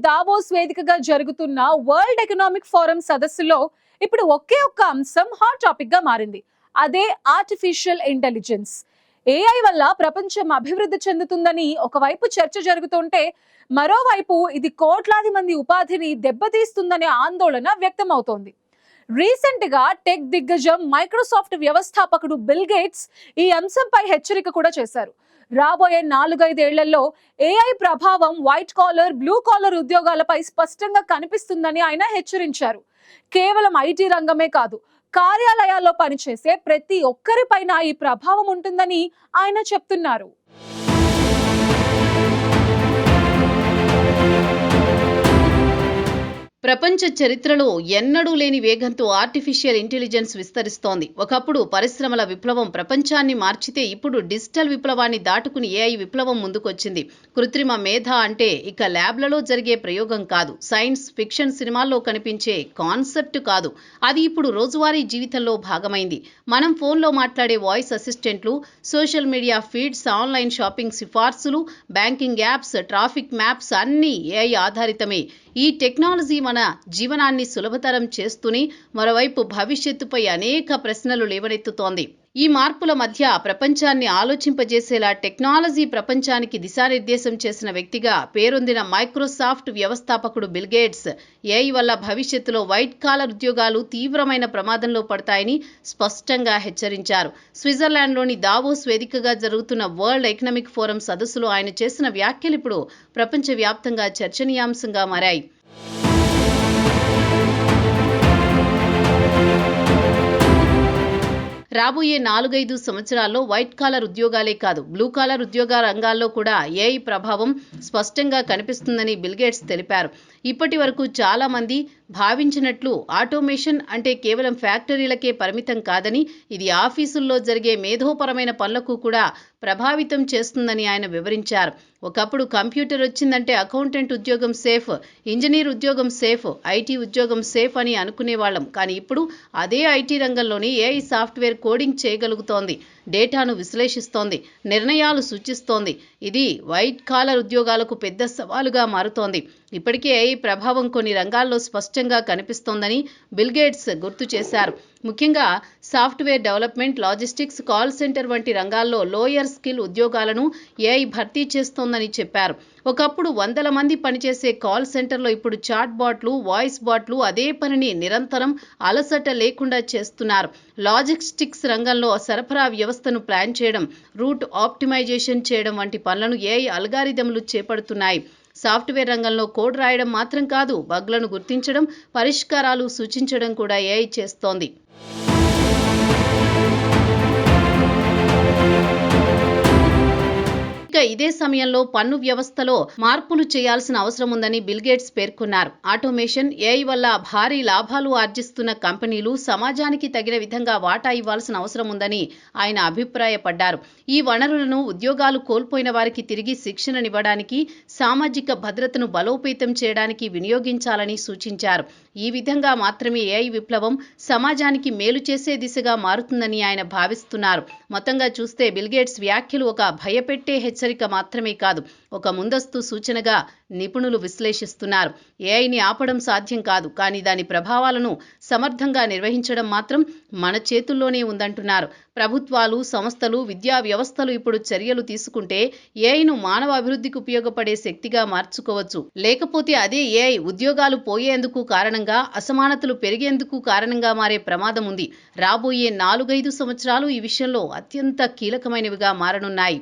Davos వేదికగా జరుగుతున్న world economic forum సదస్సులో ఇప్పుడు ఒకే ఒక్క అంశం హాట్ టాపిక్ గా మారింది. అదే ఆర్టిఫిషియల్ ఇంటెలిజెన్స్. ఏఐ వల్ల ప్రపంచం అభివృద్ధి చెందుతుందని ఒకవైపు చర్చ జరుగుతుంటే, మరోవైపు ఇది కోట్లాది మంది ఉపాధిని దెబ్బతీస్తుందనే ఆందోళన వ్యక్తమవుతోంది. రీసెంట్ గా టెక్ దిగ్గజం మైక్రోసాఫ్ట్ వ్యవస్థాపకుడు బిల్ గేట్స్ ఈ అంశంపై హెచ్చరిక కూడా చేశారు. రాబోయే 4-5 ఏళ్లలో ఏఐ ప్రభావం వైట్ కాలర్, బ్లూ కాలర్ ఉద్యోగాలపై స్పష్టంగా కనిపిస్తుందని ఆయన హెచ్చరించారు. కేవలం ఐటీ రంగమే కాదు, కార్యాలయాల్లో పనిచేసే ప్రతి ఒక్కరిపైన ఈ ప్రభావం ఉంటుందని ఆయన చెప్తున్నారు. ప్రపంచ చరిత్రలో ఎన్నడూ లేని వేగంతో ఆర్టిఫిషియల్ ఇంటెలిజెన్స్ విస్తరిస్తోంది. ఒకప్పుడు పరిశ్రమల విప్లవం ప్రపంచాన్ని మార్చితే ఇప్పుడు డిజిటల్ విప్లవాన్ని దాటుకుని ఏఐ విప్లవం ముందుకొచ్చింది. కృత్రిమ మేధ అంటే ఇక ల్యాబ్లలో జరిగే ప్రయోగం కాదు, సైన్స్ ఫిక్షన్ సినిమాల్లో కనిపించే కాన్సెప్ట్ కాదు. అది ఇప్పుడు రోజువారీ జీవితంలో భాగమైంది. మనం ఫోన్లో మాట్లాడే వాయిస్ అసిస్టెంట్లు, social media feeds, online shopping సిఫార్సులు, బ్యాంకింగ్ యాప్స్, ట్రాఫిక్ మ్యాప్స్ అన్నీ ఏఐ ఆధారితమే. ఈ టెక్నాలజీ మన జీవనాన్ని సులభతరం చేస్తూనే మరోవైపు భవిష్యత్తుపై అనేక ప్రశ్నలు లేవనెత్తుతోంది. ఈ మార్పుల మధ్య ప్రపంచాన్ని ఆలోచింపజేసేలా టెక్నాలజీ ప్రపంచానికి దిశానిర్దేశం చేసిన వ్యక్తిగా పేరొందిన మైక్రోసాఫ్ట్ వ్యవస్థాపకుడు బిల్ గేట్స్ ఏఐ వల్ల భవిష్యత్తులో వైట్ కాలర్ ఉద్యోగాలు తీవ్రమైన ప్రమాదంలో పడతాయని స్పష్టంగా హెచ్చరించారు. స్విట్జర్లాండ్లోని దావోస్ వేదికగా జరుగుతున్న వరల్డ్ ఎకనామిక్ ఫోరం సదస్సులో ఆయన చేసిన వ్యాఖ్యలు ఇప్పుడు ప్రపంచవ్యాప్తంగా చర్చనీయాంశంగా మారాయి. రాబోయే 4-5 సంవత్సరాల్లో వైట్ కాలర్ ఉద్యోగాలే కాదు, బ్లూ కాలర్ ఉద్యోగ రంగాల్లో కూడా ఏఐ ప్రభావం స్పష్టంగా కనిపిస్తుందని బిల్ గేట్స్ తెలిపారు. ఇప్పటి వరకు చాలా మంది భావించినట్లు ఆటోమేషన్ అంటే కేవలం ఫ్యాక్టరీలకే పరిమితం కాదని, ఇది ఆఫీసుల్లో జరిగే మేధోపరమైన పనులకు కూడా ప్రభావితం చేస్తుందని ఆయన వివరించారు. ఒకప్పుడు కంప్యూటర్ వచ్చిందంటే అకౌంటెంట్ ఉద్యోగం సేఫ్, ఇంజనీర్ ఉద్యోగం సేఫ్, ఐటీ ఉద్యోగం సేఫ్ అని అనుకునేవాళ్ళం. కానీ ఇప్పుడు అదే ఐటీ రంగంలోని ఏఐ సాఫ్ట్వేర్ కోడింగ్ చేయగలుగుతోంది, డేటాను విశ్లేషిస్తోంది, నిర్ణయాలు సూచిస్తోంది. ఇది వైట్ కాలర్ ఉద్యోగాలకు పెద్ద సవాలుగా మారుతోంది. ఇప్పటికే ఏఐ ప్రభావం కొన్ని రంగాల్లో స్పష్టంగా కనిపిస్తోందని బిల్ గేట్స్ గుర్తు చేశారు. ముఖ్యంగా software development, logistics, call centre వంటి రంగాల్లో లోయర్ స్కిల్ ఉద్యోగాలను ఏఐ భర్తీ చేస్తోందని చెప్పారు. ఒకప్పుడు 100 మంది పనిచేసే కాల్ సెంటర్లో ఇప్పుడు చాట్ బాట్లు, వాయిస్ బాట్లు అదే పనిని నిరంతరం అలసట లేకుండా చేస్తున్నారు. లాజిస్టిక్స్ రంగంలో సరఫరా వ్యవస్థను ప్లాన్ చేయడం, రూట్ ఆప్టిమైజేషన్ చేయడం వంటి పనులను ఏఐ అల్గారిథంలు చేపడుతున్నాయి. సాఫ్ట్వేర్ రంగంలో కోడ్ రాయడం మాత్రం కాదు, బగ్లను గుర్తించడం, పరిష్కారాలు సూచించడం కూడా ఏఐ చేస్తోంది. ఇదే సమయంలో పన్ను వ్యవస్థలో మార్పులు చేయాల్సిన అవసరం ఉందని బిల్ గేట్స్ పేర్కొన్నారు. ఆటోమేషన్, ఏఐ వల్ల భారీ లాభాలు ఆర్జిస్తున్న కంపెనీలు సమాజానికి తగిన విధంగా వాటా ఇవ్వాల్సిన అవసరం ఉందని ఆయన అభిప్రాయపడ్డారు. ఈ వనరులను ఉద్యోగాలు కోల్పోయిన వారికి తిరిగి శిక్షణనివ్వడానికి, సామాజిక భద్రతను బలోపేతం చేయడానికి వినియోగించాలని సూచించారు. ఈ విధంగా మాత్రమే ఏఐ విప్లవం సమాజానికి మేలు చేసే దిశగా మారుతుందని ఆయన భావిస్తున్నారు. మొత్తంగా చూస్తే బిల్ గేట్స్ వ్యాఖ్యలు ఒక భయపెట్టే హెచ్చరిక మాత్రమే కాదు, ఒక ముందస్తు సూచనగా నిపుణులు విశ్లేషిస్తున్నారు. ఏఐని ఆపడం సాధ్యం కాదు, కానీ దాని ప్రభావాలను సమర్థంగా నిర్వహించడం మాత్రం మన చేతుల్లోనే ఉందంటున్నారు. ప్రభుత్వాలు, సంస్థలు, విద్యా వ్యవస్థలు ఇప్పుడు చర్యలు తీసుకుంటే ఏఐను మానవ అభివృద్ధికి ఉపయోగపడే శక్తిగా మార్చుకోవచ్చు. లేకపోతే అదే ఏఐ ఉద్యోగాలు పోయేందుకు కారణంగా, అసమానతలు పెరిగేందుకు కారణంగా మారే ప్రమాదం ఉంది. రాబోయే 4-5 సంవత్సరాలు ఈ విషయంలో అత్యంత కీలకమైనవిగా మారనున్నాయి.